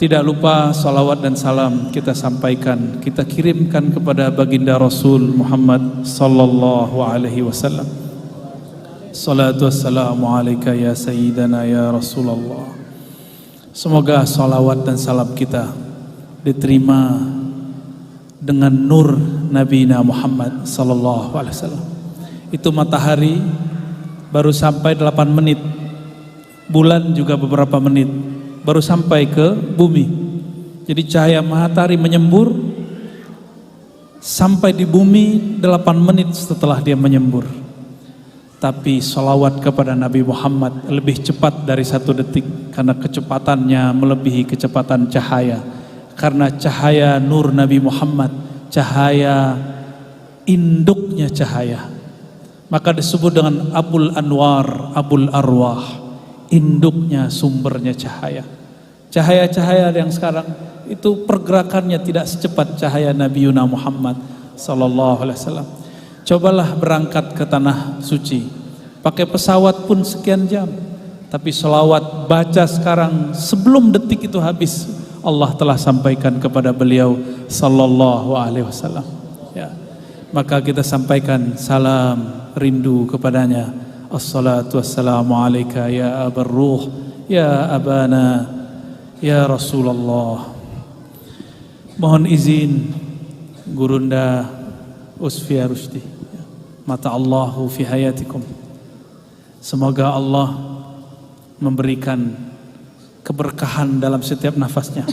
Tidak lupa salawat dan salam kita sampaikan, kita kirimkan kepada baginda Rasul Muhammad sallallahu alaihi wasallam. Salatu wassalamu alaika ya sayyidana ya Rasulullah. Semoga salawat dan salam kita diterima dengan nur Nabi Muhammad sallallahu alaihi wasallam. Itu matahari baru sampai 8 menit, bulan juga beberapa menit baru sampai ke bumi. Jadi cahaya matahari menyembur sampai di bumi 8 menit setelah dia menyembur. Tapi salawat kepada Nabi Muhammad lebih cepat dari 1 detik, karena kecepatannya melebihi kecepatan cahaya. Karena cahaya nur Nabi Muhammad, cahaya induknya cahaya, maka disebut dengan Abul Anwar, Abul Arwah, induknya, sumbernya cahaya. Cahaya-cahaya yang sekarang itu pergerakannya tidak secepat cahaya Nabi Muhammad sallallahu alaihi wasallam. Cobalah berangkat ke tanah suci, pakai pesawat pun sekian jam, tapi selawat baca sekarang sebelum detik itu habis, Allah telah sampaikan kepada beliau sallallahu alaihi wasallam. Ya. Maka kita sampaikan salam rindu kepadanya. Assalatu wassalamu alaika ya abar ruh, ya abana, ya Rasulullah. Mohon izin Gurunda Usfia Rusdi, mata Allahu fi hayatikum. Semoga Allah memberikan keberkahan dalam setiap nafasnya,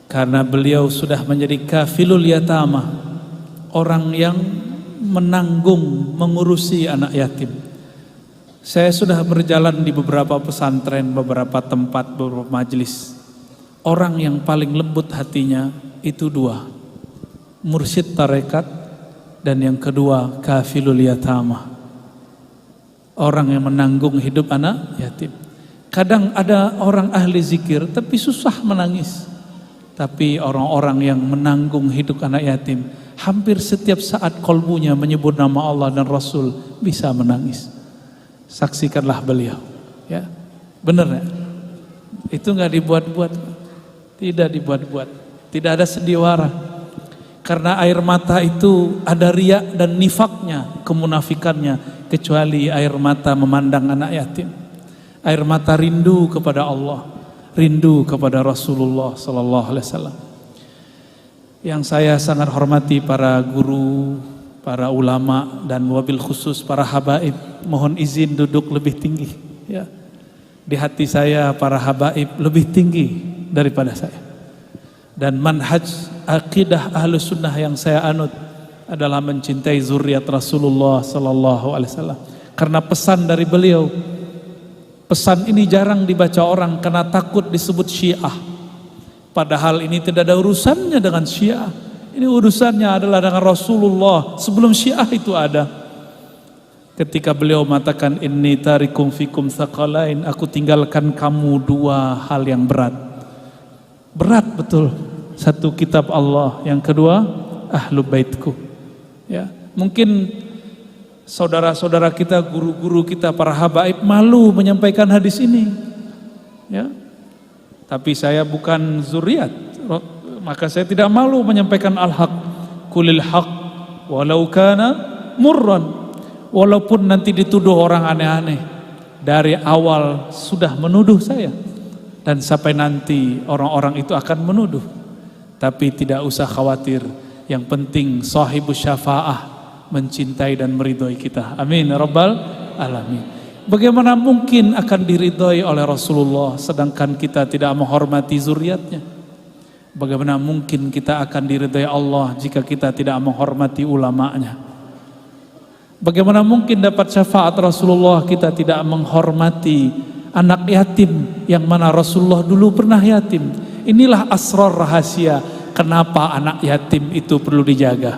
karena beliau sudah menjadi kafilul yatama, orang yang menanggung, mengurusi anak yatim. Saya sudah berjalan di beberapa pesantren, beberapa tempat, beberapa majelis. Orang yang paling lembut hatinya itu 2, mursyid tarekat, dan yang kedua kafilul yatama, orang yang menanggung hidup anak yatim. Kadang ada orang ahli zikir tapi susah menangis, tapi orang-orang yang menanggung hidup anak yatim hampir setiap saat kolbunya menyebut nama Allah dan Rasul bisa menangis. Saksikanlah beliau, ya, benar ya? Itu nggak dibuat-buat, tidak dibuat-buat, tidak ada sendiwara. Karena air mata itu ada riya dan nifaknya, kemunafikannya, kecuali air mata memandang anak yatim. Air mata rindu kepada Allah, rindu kepada Rasulullah sallallahu alaihi wasallam. Yang saya sangat hormati para guru, para ulama, dan wabil khusus para habaib, mohon izin duduk lebih tinggi, ya. Di hati saya para habaib lebih tinggi daripada saya. Dan manhaj akidah ahlus sunnah yang saya anut adalah mencintai zuriat Rasulullah sallallahu alaihi wasallam. Karena pesan dari beliau, pesan ini jarang dibaca orang karena takut disebut Syiah. Padahal ini tidak ada urusannya dengan Syiah. Ini urusannya adalah dengan Rasulullah sebelum Syiah itu ada. Ketika beliau mengatakan inni tarikum fikum tsaqalain, aku tinggalkan kamu 2 hal yang berat. Berat betul. 1 kitab Allah, yang kedua ahlu baitku. Ya, mungkin saudara-saudara kita, guru-guru kita, para habaib malu menyampaikan hadis ini. Ya. Tapi saya bukan zuriat, maka saya tidak malu menyampaikan al-haq. Kulil haq walau kana murran. Walaupun nanti dituduh orang aneh-aneh, dari awal sudah menuduh saya, dan sampai nanti orang-orang itu akan menuduh. Tapi tidak usah khawatir, yang penting sahibus syafa'ah mencintai dan meridhoi kita. Amin ya rabbal alamin. Bagaimana mungkin akan diridhoi oleh Rasulullah sedangkan kita tidak menghormati zuriatnya? Bagaimana mungkin kita akan diridhoi Allah jika kita tidak menghormati ulamanya? Bagaimana mungkin dapat syafaat Rasulullah kita tidak menghormati anak yatim yang mana Rasulullah dulu pernah yatim? Inilah asrar rahasia kenapa anak yatim itu perlu dijaga.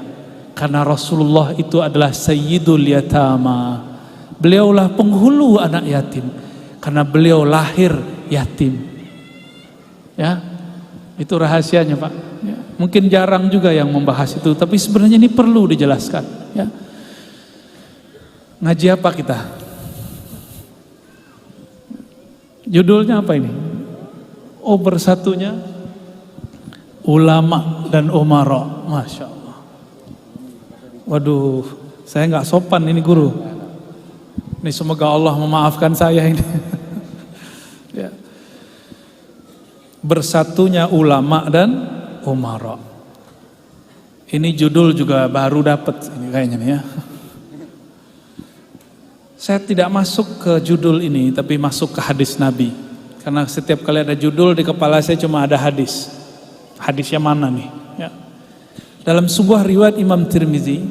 Karena Rasulullah itu adalah sayyidul yatama. Beliaulah penghulu anak yatim, karena beliau lahir yatim. Ya, itu rahasianya Pak. Ya, mungkin jarang juga yang membahas itu, tapi sebenarnya ini perlu dijelaskan. Ya. Ngaji apa kita? Judulnya apa ini? Oh, bersatunya ulama dan umara. Masya Allah. Waduh, saya nggak sopan ini guru. Ini semoga Allah memaafkan saya ini. Ya. Bersatunya ulama dan umara. Ini judul juga baru dapat ini kayaknya nih ya. Saya tidak masuk ke judul ini, tapi masuk ke hadis Nabi. Karena setiap kali ada judul di kepala saya cuma ada hadis. Hadisnya mana nih? Ya. Dalam sebuah riwayat Imam Tirmizi,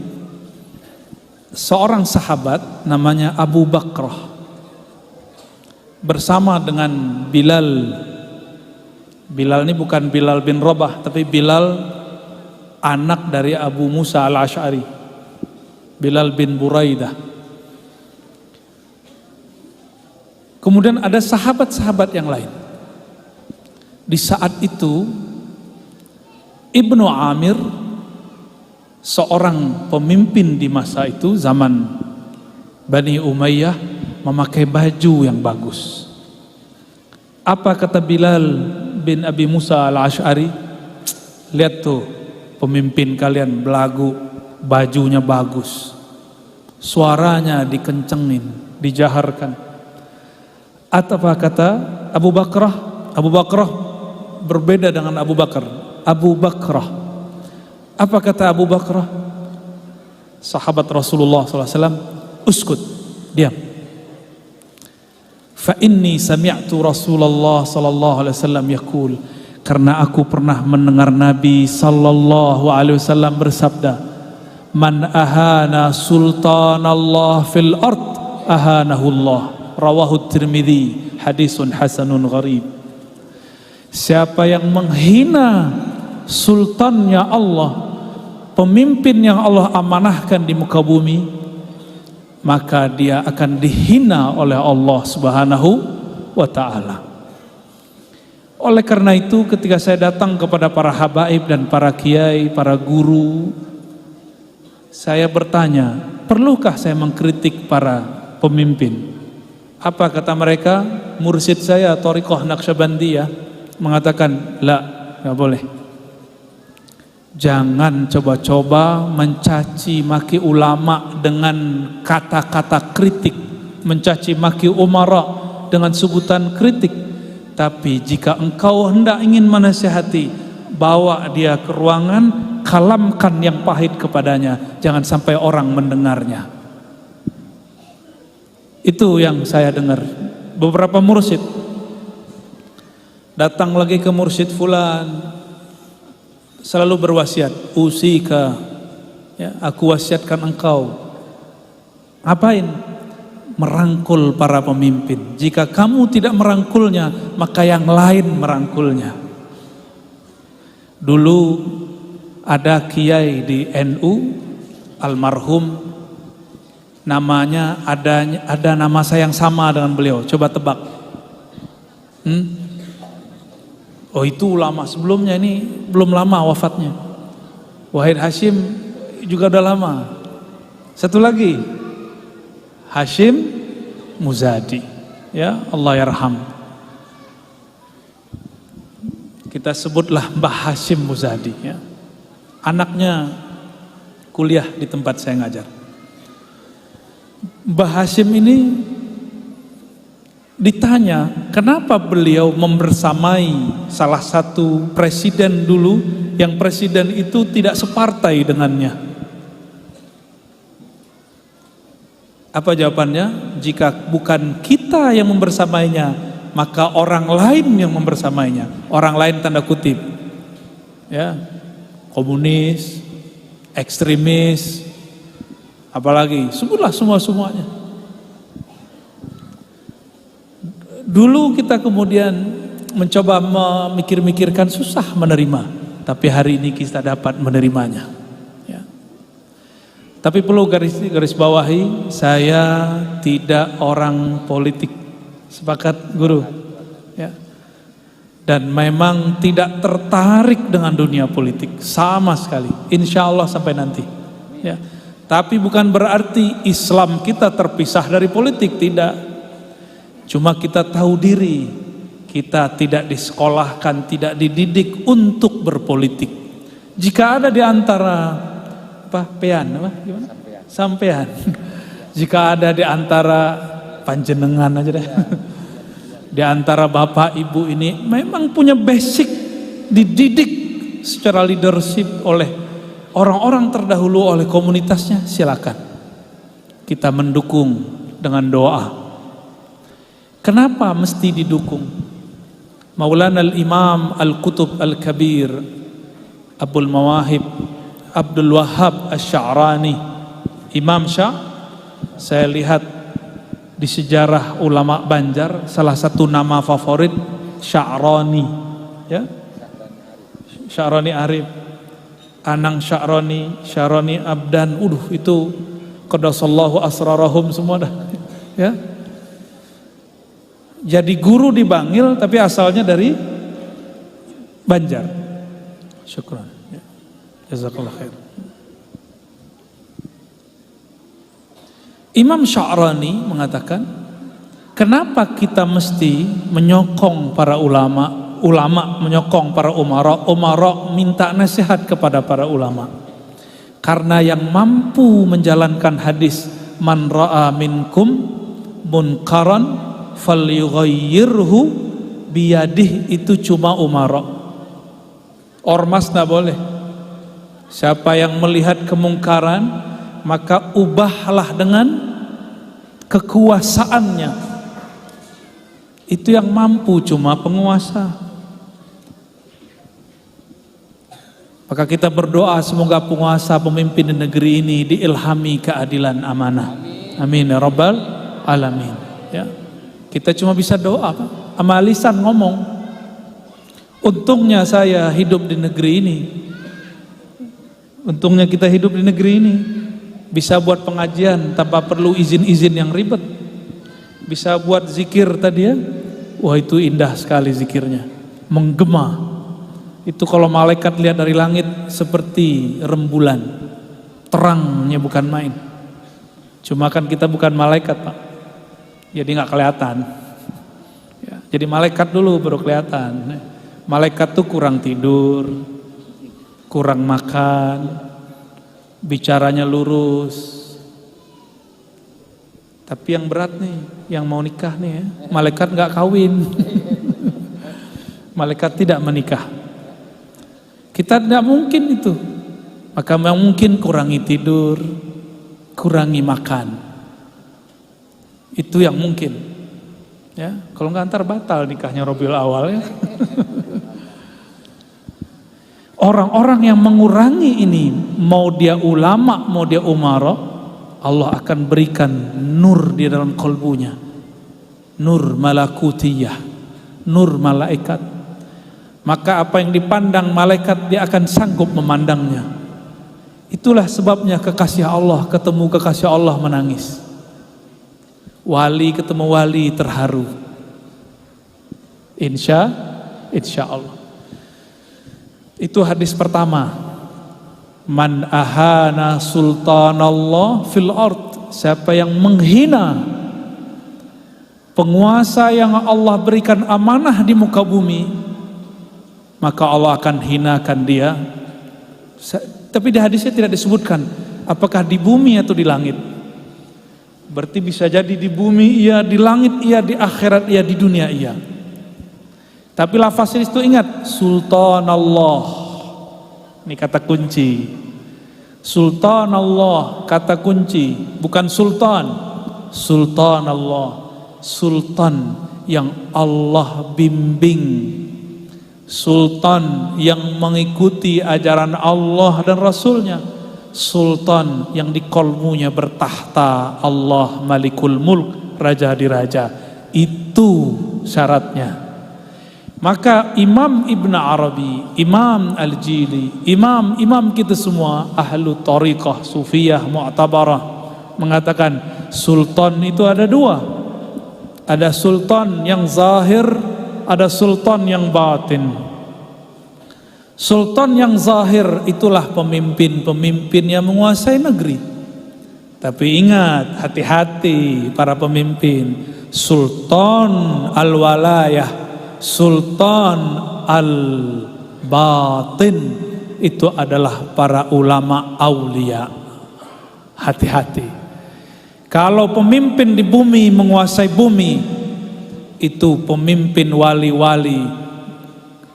seorang sahabat namanya Abu Bakrah bersama dengan Bilal. Bilal ini bukan Bilal bin Rabah, tapi Bilal anak dari Abu Musa al-Ash'ari, Bilal bin Buraidah. Kemudian ada sahabat-sahabat yang lain. Di saat itu Ibnu Amir, seorang pemimpin di masa itu, zaman Bani Umayyah, memakai baju yang bagus. Apa kata Bilal bin Abi Musa al-Ash'ari? Lihat tuh, pemimpin kalian belagu, bajunya bagus, suaranya dikencengin, dijaharkan. Atau apa kata Abu Bakrah? Abu Bakrah berbeda dengan Abu Bakar. Abu Bakrah, apa kata Abu Bakrah? Sahabat Rasulullah SAW, uskut, diam. Fa inni sami'tu Rasulullah sallallahu alaihi wasallam yaqul, karena aku pernah mendengar Nabi sallallahu alaihi wasallam bersabda, man ahana sultanallah fil ard ahanahullah. Rawahu Tirmidzi, hadisun hasanun gharib. Siapa yang menghina sultannya Allah, pemimpin yang Allah amanahkan di muka bumi, maka dia akan dihina oleh Allah Subhanahu wa ta'ala. Oleh karena itu, ketika saya datang kepada para habaib dan para kiai, para guru, saya bertanya, perlukah saya mengkritik para pemimpin? Apa kata mereka? Mursyid saya Thariqah Naqsyabandiyah mengatakan, la, nggak boleh. Jangan coba-coba mencaci maki ulama dengan kata-kata kritik, mencaci maki umara dengan sebutan kritik. Tapi jika engkau hendak ingin menasihati, bawa dia ke ruangan, kalamkan yang pahit kepadanya, jangan sampai orang mendengarnya. Itu yang saya dengar. Beberapa mursyid datang lagi ke mursyid fulan, selalu berwasiat, usika, ya, aku wasiatkan engkau. Apain? Merangkul para pemimpin. Jika kamu tidak merangkulnya, maka yang lain merangkulnya. Dulu ada kiai di NU, almarhum, namanya ada nama saya yang sama dengan beliau. Coba tebak. Oh, itu ulama sebelumnya, ini belum lama wafatnya. Wahid Hashim juga udah lama. Satu lagi, Hashim Muzadi, ya, Allah yarham. Kita sebutlah Mbah Hashim Muzadi, ya. Anaknya kuliah di tempat saya ngajar. Mbah Hashim ini ditanya, kenapa beliau membersamai salah satu presiden dulu, yang presiden itu tidak separtai dengannya. Apa jawabannya? Jika bukan kita yang membersamainya, maka orang lain yang membersamainya. Orang lain tanda kutip, ya, komunis, ekstremis, apalagi, sebutlah semuanya. Dulu kita kemudian mencoba memikir-mikirkan, susah menerima, tapi hari ini kita dapat menerimanya, ya. Tapi perlu garis bawahi, saya tidak orang politik, sepakat guru, ya. Dan memang tidak tertarik dengan dunia politik sama sekali, insya Allah sampai nanti, ya. Tapi bukan berarti Islam kita terpisah dari politik, tidak. Cuma kita tahu diri, Kita tidak disekolahkan, tidak dididik untuk berpolitik. Jika ada di antara sampean. Jika ada di antara panjenengan aja deh. Di antara bapak ibu ini memang punya basic, dididik secara leadership oleh orang-orang terdahulu, oleh komunitasnya, silakan. Kita mendukung dengan doa. Kenapa mesti didukung? Maulana al-Imam Al-Qutub Al-Kabir Abul Mawahib Abdul Wahhab Asy-Sya'rani, Imam saya lihat di sejarah ulama Banjar salah satu nama favorit Sya'rani, ya, Sya'rani Arif, Anang Sya'rani Abdan, itu qadasallahu asrarahum semua dah, ya. Jadi guru di Bangil tapi asalnya dari Banjar. Syukran, ya. Jazakallah khair. Imam Sya'rani mengatakan, kenapa kita mesti menyokong para ulama menyokong para umara minta nasihat kepada para ulama? Karena yang mampu menjalankan hadis man ra'a minkum munkaran falyughayyirhu biyadih, itu cuma umara. Ormas tidak boleh. Siapa yang melihat kemungkaran maka ubahlah dengan kekuasaannya. Itu yang mampu cuma penguasa. Maka kita berdoa semoga penguasa, pemimpin di negeri ini diilhami keadilan, amanah. Amin ya rabbal alamin, ya. Kita cuma bisa doa, Pak. Sama lisan ngomong. Untungnya saya hidup di negeri ini. Untungnya kita hidup di negeri ini. Bisa buat pengajian tanpa perlu izin-izin yang ribet. Bisa buat zikir tadi, ya. Wah, itu indah sekali zikirnya. Menggema. Itu kalau malaikat lihat dari langit seperti rembulan. Terangnya bukan main. Cuma kan kita bukan malaikat, Pak. Jadi nggak kelihatan. Ya, jadi malaikat dulu baru kelihatan. Malaikat tuh kurang tidur, kurang makan, bicaranya lurus. Tapi yang berat nih, yang mau nikah nih, ya, malaikat nggak kawin. Malaikat tidak menikah. Kita tidak mungkin itu. Maka mungkin kurangi tidur, kurangi makan. Itu yang mungkin, ya. Kalau nggak antar batal nikahnya Rabiul Awal, ya. Orang-orang yang mengurangi ini, mau dia ulama, mau dia umara, Allah akan berikan nur di dalam kolbunya, nur malakutiyah, nur malaikat. Maka apa yang dipandang malaikat dia akan sanggup memandangnya. Itulah sebabnya kekasih Allah ketemu kekasih Allah menangis. Wali ketemu wali terharu. Insya Allah. Itu hadis pertama. Man ahana sultanallah fil ard. Siapa yang menghina penguasa yang Allah berikan amanah di muka bumi, maka Allah akan hinakan dia. Tapi di hadisnya tidak disebutkan apakah di bumi atau di langit. Berarti bisa jadi di bumi iya, di langit iya, di akhirat iya, di dunia iya. Tapi lafaz itu ingat, Sultanallah. Ini kata kunci. Sultanallah, kata kunci, bukan sultan. Sultanallah, sultan yang Allah bimbing. Sultan yang mengikuti ajaran Allah dan Rasulnya. Sultan yang di kolmunya bertahta Allah Malikul Mulk, Raja di Raja. Itu syaratnya. Maka Imam Ibn Arabi, Imam Al-Jili, imam kita semua ahlu tariqah, sufiyah, mu'tabarah, mengatakan sultan itu ada dua. Ada sultan yang zahir, ada sultan yang batin. Sultan yang zahir itulah pemimpin-pemimpin yang menguasai negeri. Tapi ingat, hati-hati para pemimpin. Sultan al-walayah, sultan al-batin itu adalah para ulama aulia. Hati-hati. Kalau pemimpin di bumi menguasai bumi, itu pemimpin wali-wali,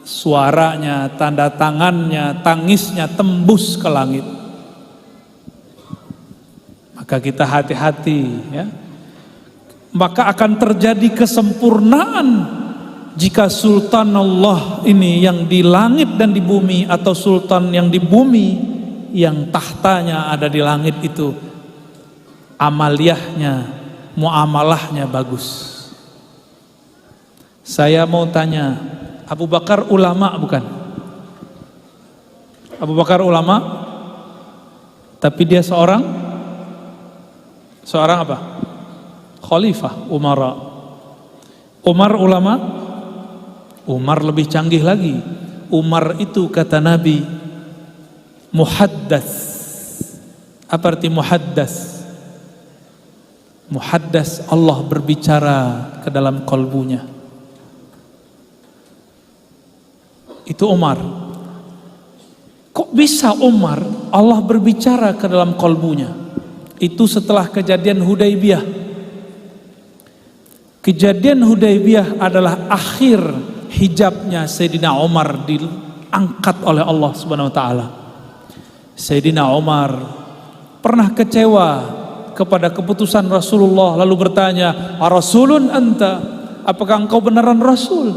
suaranya, tanda tangannya, tangisnya tembus ke langit. Maka kita hati-hati ya. Maka akan terjadi kesempurnaan jika sultan Allah ini yang di langit dan di bumi, atau sultan yang di bumi yang tahtanya ada di langit itu amaliyahnya, muamalahnya bagus. Saya mau tanya, Abu Bakar ulama bukan? Abu Bakar ulama, tapi dia seorang apa? Khalifah, umara. Umar ulama? Umar lebih canggih lagi. Umar itu kata Nabi muhaddas. Apa arti muhaddas? Muhaddas, Allah berbicara ke dalam kalbunya. Itu Umar. Kok bisa Umar Allah berbicara ke dalam kalbunya? Itu setelah kejadian Hudaybiyah. Kejadian Hudaybiyah adalah akhir hijabnya Sayyidina Umar diangkat oleh Allah Subhanahu wa taala. Sayyidina Umar pernah kecewa kepada keputusan Rasulullah, lalu bertanya, "Arasulun anta?" Apakah engkau beneran rasul?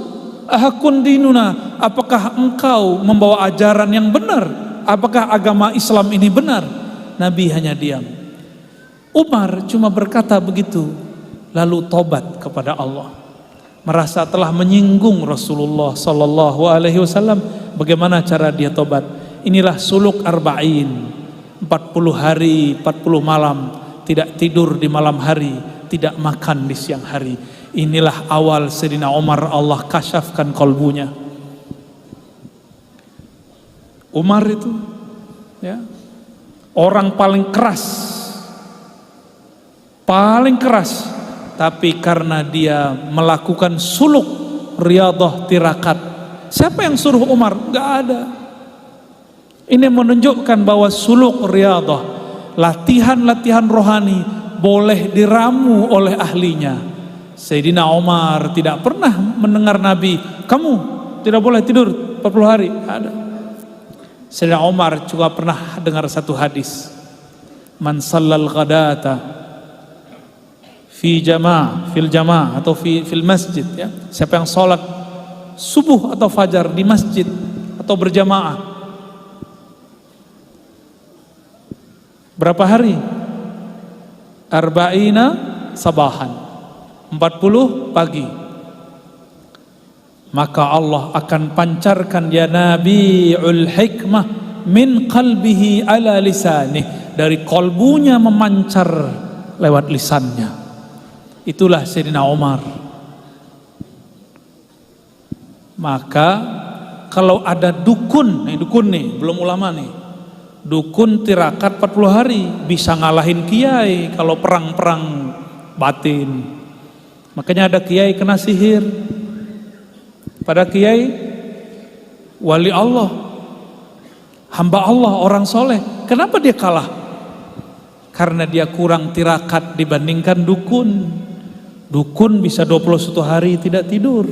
"Ahakun dinuna?" Apakah engkau membawa ajaran yang benar? Apakah agama Islam ini benar? Nabi hanya diam. Umar cuma berkata begitu, lalu tobat kepada Allah. Merasa telah menyinggung Rasulullah sallallahu alaihi wasallam. Bagaimana cara dia tobat? Inilah suluk arba'in, 40 hari 40 malam, tidak tidur di malam hari, tidak makan di siang hari. Inilah awal Sayyidina Umar Allah kasyafkan kalbunya. Umar itu ya, orang paling keras, tapi karena dia melakukan suluk riyadhah tirakat. Siapa yang suruh Umar? Gak ada. Ini menunjukkan bahwa suluk riyadhah, latihan-latihan rohani, boleh diramu oleh ahlinya. Sayyidina Umar tidak pernah mendengar Nabi, "Kamu tidak boleh tidur 40 hari." Ada. Sayyidina Umar juga pernah dengar satu hadis, "Man sallal ghadata fil jamaah atau fil masjid," ya. Siapa yang sholat subuh atau fajar di masjid atau berjamaah, berapa hari? Arba'ina sabahan, 40 pagi. Maka Allah akan pancarkan ya nabiul hikmah min qalbihi ala lisanih, dari kalbunya memancar lewat lisannya. Itulah Sayyidina Umar. Maka kalau ada dukun nih, belum ulama nih, dukun tirakat 40 hari bisa ngalahin kiai kalau perang-perang batin. Makanya ada kiai kena sihir, pada kiai wali Allah, hamba Allah, orang soleh. Kenapa dia kalah? Karena dia kurang tirakat dibandingkan dukun. Dukun bisa 21 hari tidak tidur,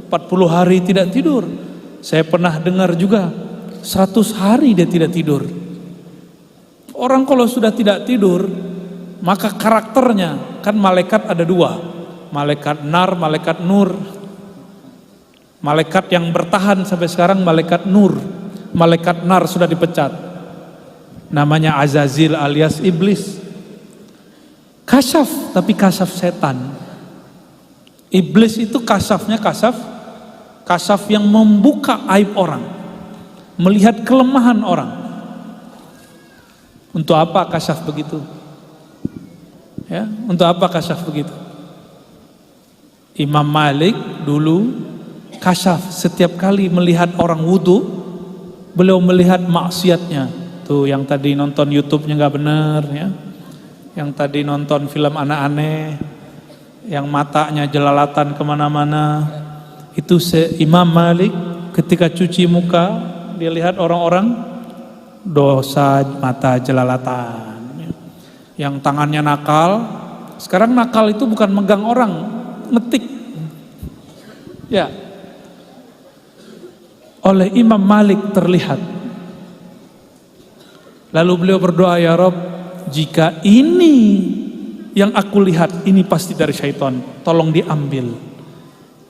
40 hari tidak tidur. Saya pernah dengar juga 100 hari dia tidak tidur. Orang kalau sudah tidak tidur, maka karakternya, kan malaikat ada 2, malaikat nar, malaikat nur. Malaikat yang bertahan sampai sekarang malaikat nur. Malaikat nar sudah dipecat, namanya Azazil alias iblis. Kasyaf, tapi kasyaf setan. Iblis itu kasafnya kasaf yang membuka aib orang, melihat kelemahan orang. Untuk apa kasyaf begitu? Ya, untuk apa kasyaf begitu? Imam Malik dulu kasyaf setiap kali melihat orang wudu, beliau melihat maksiatnya. Tuh yang tadi nonton YouTube-nya nggak benar ya, yang tadi nonton film aneh-aneh, yang matanya jelalatan kemana-mana, Itu Imam Malik ketika cuci muka, dia lihat orang-orang dosa mata jelalatan, yang tangannya nakal. Sekarang nakal itu bukan megang orang, ngetik. Ya. Oleh Imam Malik terlihat. Lalu beliau berdoa, ya Rob, jika ini yang aku lihat, ini pasti dari syaitan, tolong diambil.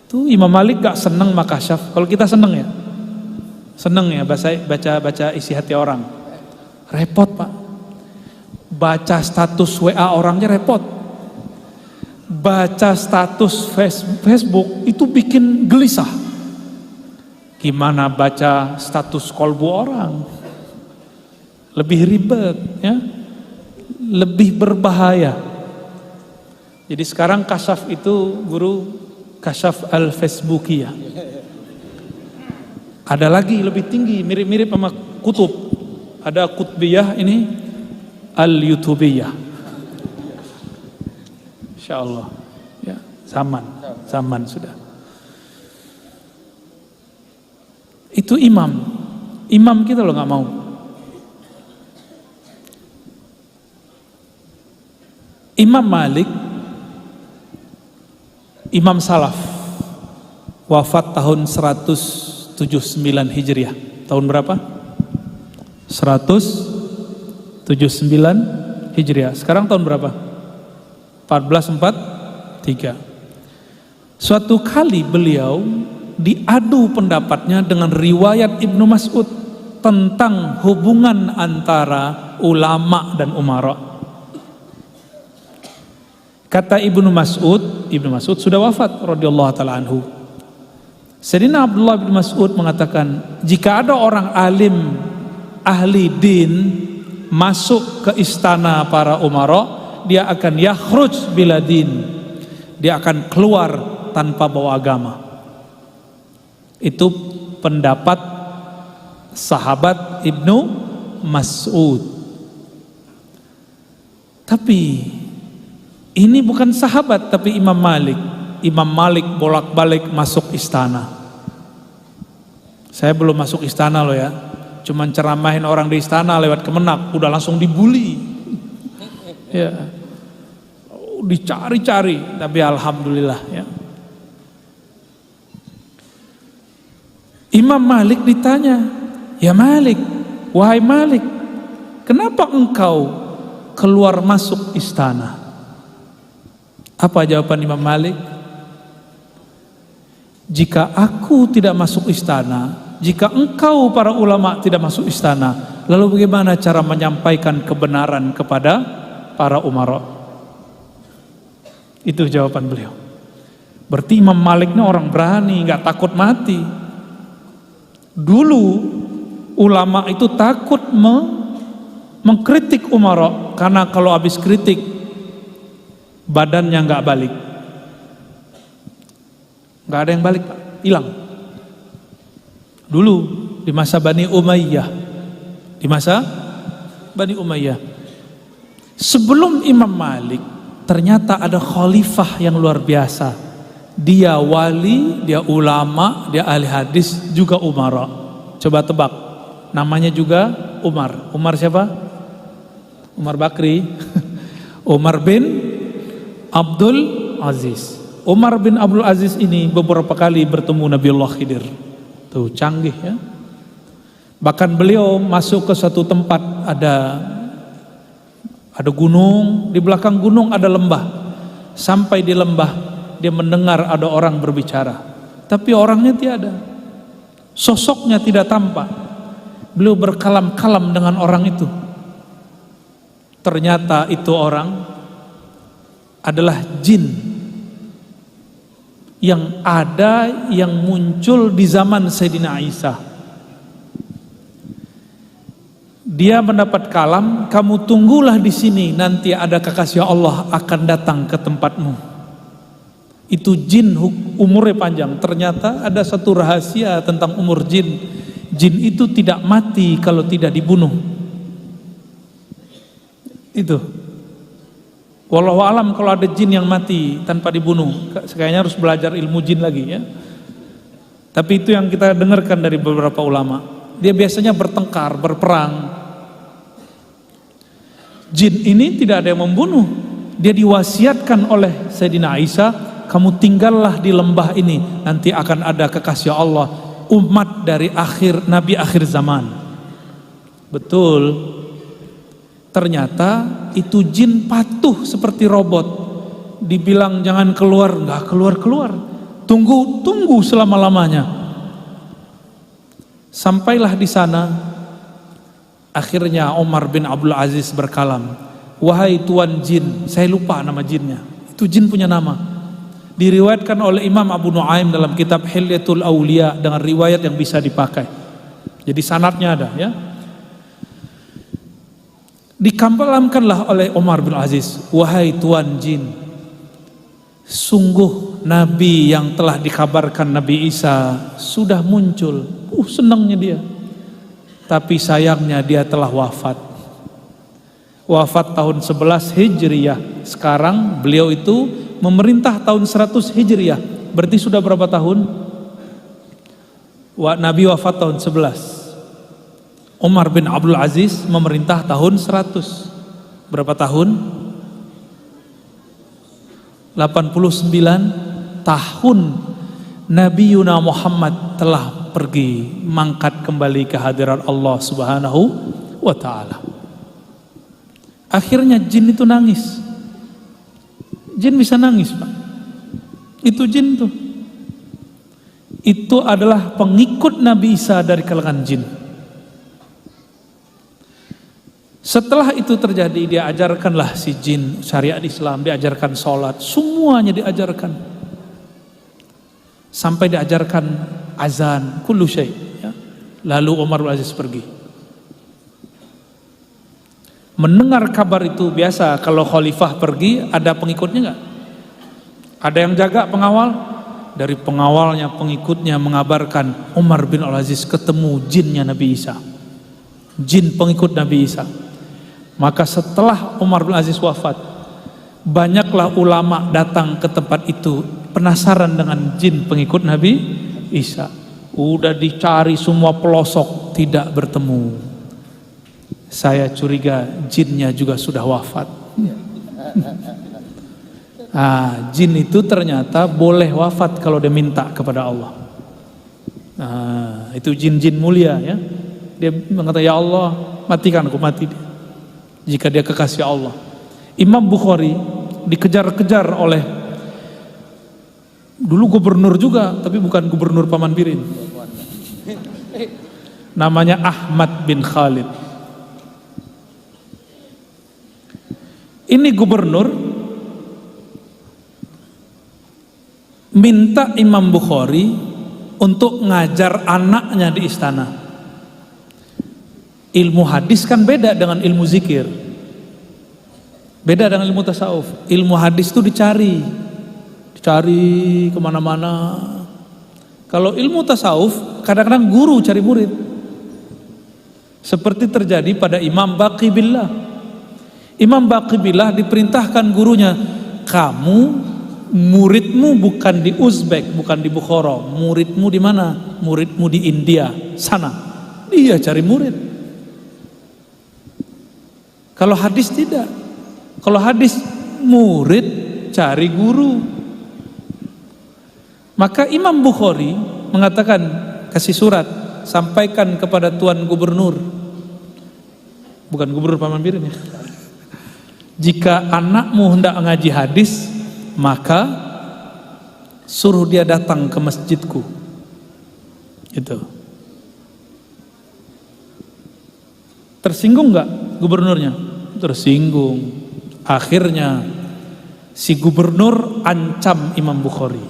Tuh Imam Malik gak seneng makasyaf. Kalau kita seneng ya, seneng ya baca isi hati orang. Repot Pak. Baca status WA orangnya repot. Baca status Facebook itu bikin gelisah. Gimana baca status kolbu orang? Lebih ribet ya, lebih berbahaya. Jadi sekarang kasyaf itu guru kasyaf al-Facebookiyah. Ada lagi lebih tinggi, mirip-mirip sama kutub. Ada kutbiyah, ini al-YouTubiyah. Insyaallah ya, zaman sudah. Itu imam kita loh nggak mau. Imam Malik, imam salaf, wafat tahun 179 Hijriah. Tahun berapa? 179 Hijriah. Sekarang tahun berapa? 1443. Suatu kali beliau diadu pendapatnya dengan riwayat Ibnu Mas'ud tentang hubungan antara ulama dan umara. Kata Ibnu Mas'ud sudah wafat radhiyallahu taala anhu. Sayyidina Abdullah bin Mas'ud mengatakan, jika ada orang alim ahli din masuk ke istana para umara, dia akan yakhruj bila din. Dia akan keluar tanpa bawa agama. Itu pendapat sahabat Ibnu Mas'ud. Tapi ini bukan sahabat, tapi Imam Malik. Imam Malik bolak-balik masuk istana. Saya belum masuk istana loh ya. Cuman ceramahin orang di istana lewat Kemenak, udah langsung dibully. Ya. Dicari-cari, tapi alhamdulillah ya. Imam Malik ditanya, ya Malik, wahai Malik, kenapa engkau keluar masuk istana? Apa jawaban Imam Malik? Jika aku tidak masuk istana, jika engkau para ulama tidak masuk istana, lalu bagaimana cara menyampaikan kebenaran kepada para umara? Itu jawaban beliau. Berarti Imam Malik ini orang berani, nggak takut mati. Dulu ulama itu takut mengkritik umara, karena kalau habis kritik badannya nggak balik, nggak ada yang balik Pak, hilang. Dulu di masa Bani Umayyah, sebelum Imam Malik ternyata ada khalifah yang luar biasa. Dia wali, dia ulama, dia ahli hadis, juga umara. Coba tebak, namanya juga Umar. Umar siapa? Umar Bakri. Umar bin Abdul Aziz. Umar bin Abdul Aziz ini beberapa kali bertemu Nabiullah Khidir. Tuh canggih ya. Bahkan beliau masuk ke suatu tempat, ada gunung, di belakang gunung ada lembah. Sampai di lembah dia mendengar ada orang berbicara, tapi orangnya tiada, sosoknya tidak tampak. Beliau berkalam-kalam dengan orang itu. Ternyata itu orang adalah jin yang muncul di zaman Sayyidina Isa. Dia mendapat kalam, kamu tunggulah di sini, nanti ada kekasih Allah akan datang ke tempatmu. Itu jin umurnya panjang. Ternyata ada satu rahasia tentang umur jin. Jin itu tidak mati kalau tidak dibunuh. Itu. Wallahu alam kalau ada jin yang mati tanpa dibunuh, kayaknya harus belajar ilmu jin lagi ya. Tapi itu yang kita dengarkan dari beberapa ulama. Dia biasanya bertengkar, berperang. Jin ini tidak ada yang membunuh. Dia diwasiatkan oleh Sayyidina Isa, kamu tinggallah di lembah ini, nanti akan ada kekasih Allah, umat dari Nabi akhir zaman. Betul. Ternyata itu jin patuh seperti robot. Dibilang jangan keluar, nggak keluar-keluar. Tunggu selama-lamanya. Sampailah di sana. Akhirnya Umar bin Abdul Aziz berkalam, wahai tuan jin, saya lupa nama jinnya. Itu jin punya nama. Diriwayatkan oleh Imam Abu Nuaim dalam kitab Hilyatul Aulia dengan riwayat yang bisa dipakai. Jadi sanadnya ada ya. Dikalamkanlah oleh Umar bin Aziz, wahai tuan jin, sungguh Nabi yang telah dikabarkan Nabi Isa sudah muncul. Senangnya dia. Tapi sayangnya dia telah wafat. Wafat tahun 11 Hijriyah. Sekarang beliau itu memerintah tahun 100 Hijriyah. Berarti sudah berapa tahun? Nabi wafat tahun 11. Umar bin Abdul Aziz memerintah tahun 100. Berapa tahun? 89 tahun Nabi Yuna Muhammad telah pergi mangkat kembali ke hadirat Allah Subhanahu wa ta'ala. Akhirnya jin itu nangis. Jin bisa nangis, Pak. Itu jin tuh. Itu adalah pengikut Nabi Isa dari kalangan jin. Setelah itu terjadi, dia ajarkanlah si jin syariat Islam, diajarkan sholat, semuanya diajarkan. Sampai diajarkan azan, kullu syai. Ya. Lalu Umar bin Aziz pergi. Mendengar kabar itu biasa, kalau khalifah pergi ada pengikutnya enggak? Ada yang jaga pengawal? Dari pengawalnya, pengikutnya mengabarkan Umar bin Aziz ketemu jinnya Nabi Isa. Jin pengikut Nabi Isa. Maka setelah Umar bin Aziz wafat, banyaklah ulama datang ke tempat itu penasaran dengan jin pengikut Nabi Isa. Udah dicari semua pelosok, tidak bertemu. Saya curiga jinnya juga sudah wafat. Jin itu ternyata boleh wafat kalau dia minta kepada Allah. Itu jin-jin mulia ya. Dia mengatakan, ya Allah, matikan aku, mati dia. Jika dia kekasih Allah. Imam Bukhari dikejar-kejar oleh dulu gubernur juga, tapi bukan gubernur Paman Birin. Namanya Ahmad bin Khalid. Ini gubernur minta Imam Bukhari untuk ngajar anaknya di istana. Ilmu hadis kan beda dengan ilmu zikir, beda dengan ilmu tasawuf. Ilmu hadis itu dicari kemana-mana. Kalau ilmu tasawuf kadang-kadang guru cari murid. Seperti terjadi pada Imam Baqi Billah. Imam Baqi Billah diperintahkan gurunya, kamu muridmu bukan di Uzbek, bukan di Bukhara, muridmu di mana? Muridmu di India sana. Dia cari murid. Kalau hadis tidak. Kalau hadis murid cari guru. Maka Imam Bukhari mengatakan, kasih surat, sampaikan kepada Tuan Gubernur. Bukan Gubernur Paman Birin ya. Jika anakmu hendak ngaji hadis, maka suruh dia datang ke masjidku. Itu. Tersinggung nggak gubernurnya? Tersinggung. Akhirnya si gubernur ancam Imam Bukhari.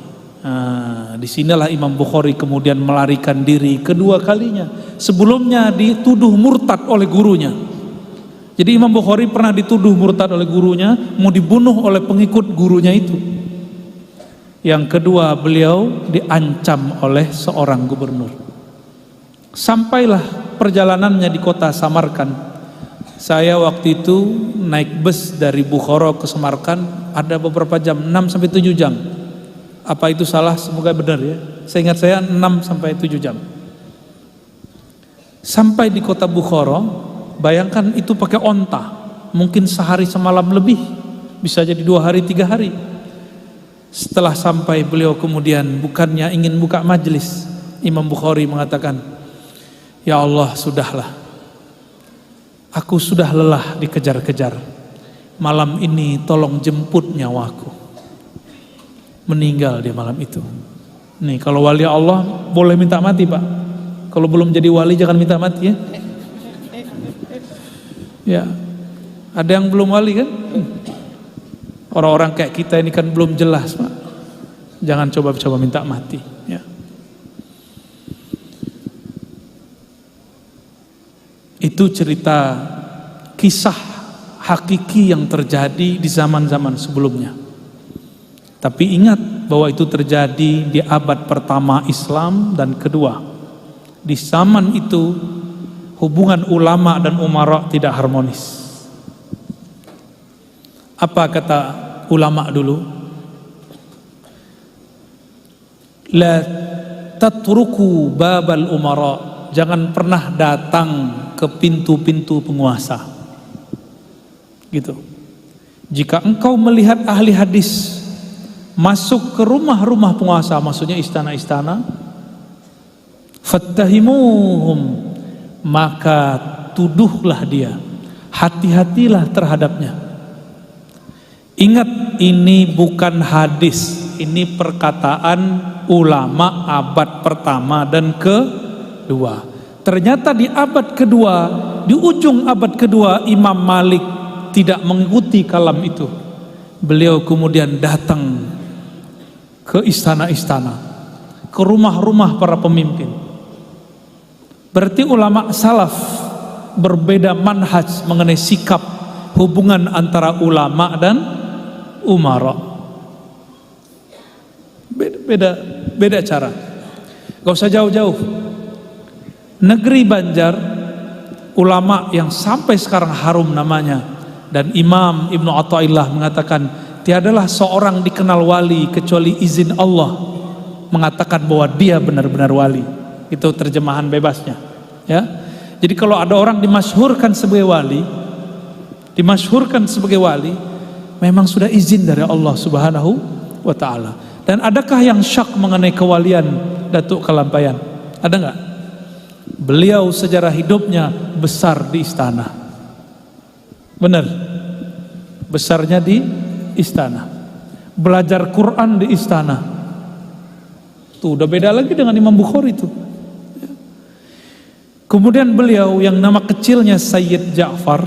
Disinilah Imam Bukhari kemudian melarikan diri kedua kalinya. Sebelumnya dituduh murtad oleh gurunya. Jadi Imam Bukhari pernah dituduh murtad oleh gurunya, mau dibunuh oleh pengikut gurunya itu. Yang kedua, beliau diancam oleh seorang gubernur. Sampailah perjalanannya di kota Samarkand. Saya waktu itu naik bus dari Bukhara ke Samarkand ada beberapa jam, 6 sampai 7 jam. Apa itu salah? Semoga benar ya. Seingat saya 6 sampai 7 jam. Sampai di kota Bukhara, bayangkan itu pakai onta, mungkin sehari semalam lebih, bisa jadi 2 hari 3 hari. Setelah sampai, beliau kemudian bukannya ingin buka majelis, Imam Bukhari mengatakan, ya Allah, sudahlah, aku sudah lelah dikejar-kejar, malam ini tolong jemput nyawaku. Meninggal dia malam itu. Nih, kalau wali Allah boleh minta mati, Pak. Kalau belum jadi wali jangan minta mati, ya. Ya, ada yang belum wali kan? Orang-orang kayak kita ini kan belum jelas, Pak. Jangan coba-coba minta mati, ya. Itu cerita kisah hakiki yang terjadi di zaman-zaman sebelumnya. Tapi ingat bahwa itu terjadi di abad pertama Islam dan kedua. Di zaman itu hubungan ulama dan umara tidak harmonis. Apa kata ulama dulu? La tatruku babal umara. Jangan pernah datang ke pintu-pintu penguasa. Gitu. Jika engkau melihat ahli hadis masuk ke rumah-rumah penguasa, maksudnya istana-istana, fattahimuhum, maka tuduhlah dia, hati-hatilah terhadapnya. Ingat, ini bukan hadis, ini perkataan ulama abad pertama dan kedua. Ternyata di abad kedua, di ujung abad kedua, Imam Malik tidak mengikuti kalam itu. Beliau kemudian datang ke istana-istana, ke rumah-rumah para pemimpin. Berarti ulama salaf berbeda manhaj mengenai sikap hubungan antara ulama dan umara. Beda cara. Gak usah jauh-jauh. Negeri Banjar, ulama yang sampai sekarang harum namanya, dan Imam Ibnu Athaillah mengatakan, tiadalah seorang dikenal wali kecuali izin Allah mengatakan bahwa dia benar-benar wali. Itu terjemahan bebasnya, ya. Jadi kalau ada orang dimasyhurkan sebagai wali, memang sudah izin dari Allah Subhanahu wa taala. Dan adakah yang syak mengenai kewalian Datuk Kalampayan? Ada enggak? Beliau sejarah hidupnya besar di istana. Benar. Besarnya di istana. Belajar Quran di istana. Tuh udah beda lagi dengan Imam Bukhari itu. Kemudian beliau yang nama kecilnya Sayyid Ja'far.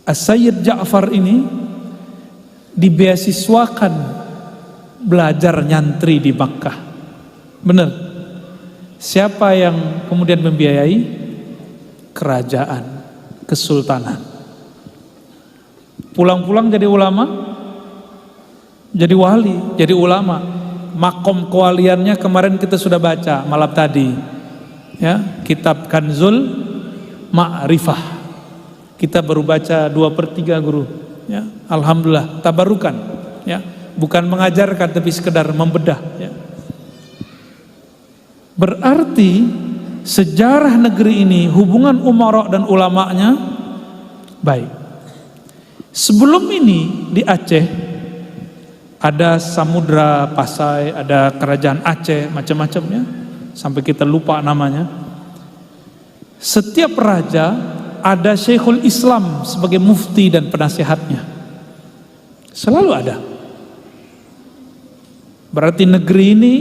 Sayyid Ja'far ini dibeasiswakan belajar nyantri di Makkah. Benar. Siapa yang kemudian membiayai? Kerajaan, kesultanan. Pulang-pulang jadi ulama, jadi wali, jadi ulama. Makom kewaliannya kemarin kita sudah baca malam tadi, ya, kitab Kanzul Ma'rifah. Kita baru baca 2/3 guru, ya. Alhamdulillah, tabarukan, ya. Bukan mengajarkan tapi sekedar membedah, ya. Berarti sejarah negeri ini hubungan umara dan ulamanya baik. Sebelum ini di Aceh ada Samudra Pasai, ada kerajaan Aceh, macam-macamnya, sampai kita lupa namanya. Setiap raja ada Syekhul Islam sebagai mufti dan penasihatnya. Selalu ada. Berarti negeri ini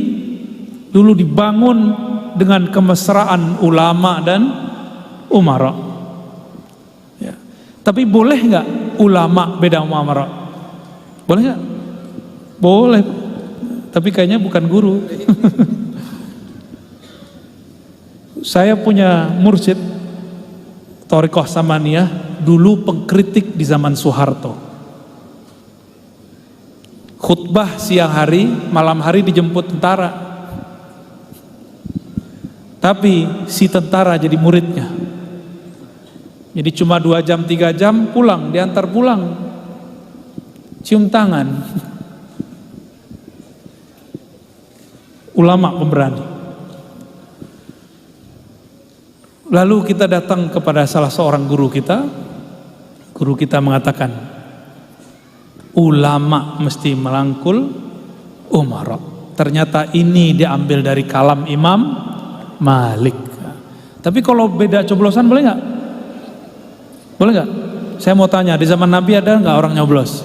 dulu dibangun dengan kemesraan ulama dan umara. Ya. Tapi boleh nggak ulama beda umara? Boleh nggak? Boleh. Tapi kayaknya bukan guru. Saya punya mursyid Thariqah Samaniyah, dulu pengkritik di zaman Soeharto. Khutbah siang hari, malam hari dijemput tentara. Tapi si tentara jadi muridnya. Jadi cuma 2 jam 3 jam pulang, diantar pulang. Cium tangan. ulama pemberani. Lalu kita datang kepada salah seorang guru kita mengatakan, ulama mesti merangkul umara. Ternyata ini diambil dari kalam Imam Malik. Tapi kalau beda coblosan boleh nggak? Boleh nggak? Saya mau tanya, di zaman Nabi ada nggak orang nyoblos?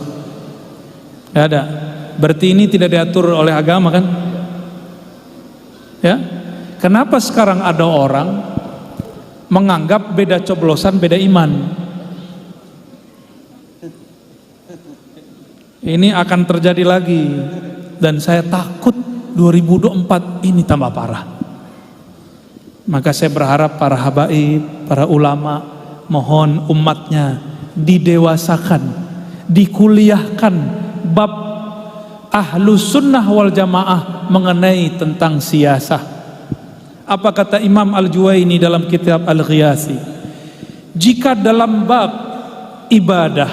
Nggak ada. Berarti ini tidak diatur oleh agama kan? Ya. Kenapa sekarang ada orang menganggap beda coblosan beda iman? Ini akan terjadi lagi. Dan saya takut 2024 ini tambah parah. Maka saya berharap para habaib, para ulama, mohon umatnya didewasakan, dikuliahkan bab ahlus sunnah wal jamaah mengenai tentang siyasah. Apa kata Imam Al-Juwaini dalam kitab Al-Ghiyasi? Jika dalam bab ibadah,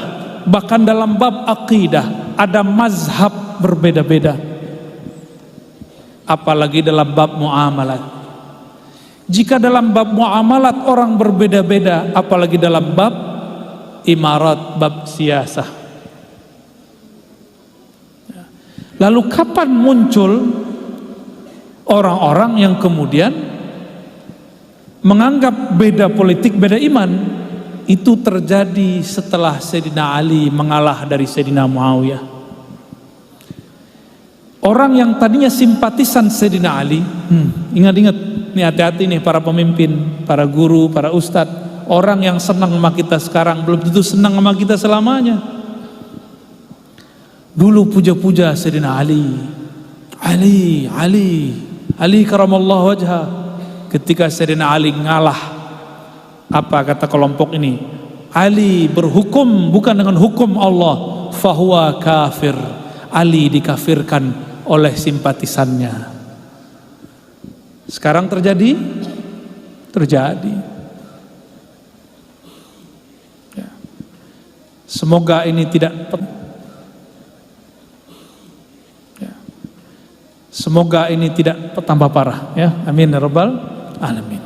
bahkan dalam bab akidah ada mazhab berbeda-beda, apalagi dalam bab muamalat. Jika dalam bab muamalat orang berbeda-beda, apalagi dalam bab imarat, bab siyasah. Lalu kapan muncul orang-orang yang kemudian menganggap beda politik, beda iman? Itu terjadi setelah Sayyidina Ali mengalah dari Sayyidina Muawiyah. Orang yang tadinya simpatisan Sayyidina Ali, ingat-ingat, nih hati-hati nih para pemimpin, para guru, para ustadz. Orang yang senang sama kita sekarang belum tentu senang sama kita selamanya. Dulu puja-puja Sayyidina Ali karamallahu wajha. Ketika Sayyidina Ali ngalah, apa kata kelompok ini? Ali berhukum bukan dengan hukum Allah, fahuwa kafir. Ali dikafirkan oleh simpatisannya. Sekarang terjadi ya. Semoga ini tidak ya. Semoga ini tidak tambah parah ya. Amin ya rabbal alamin.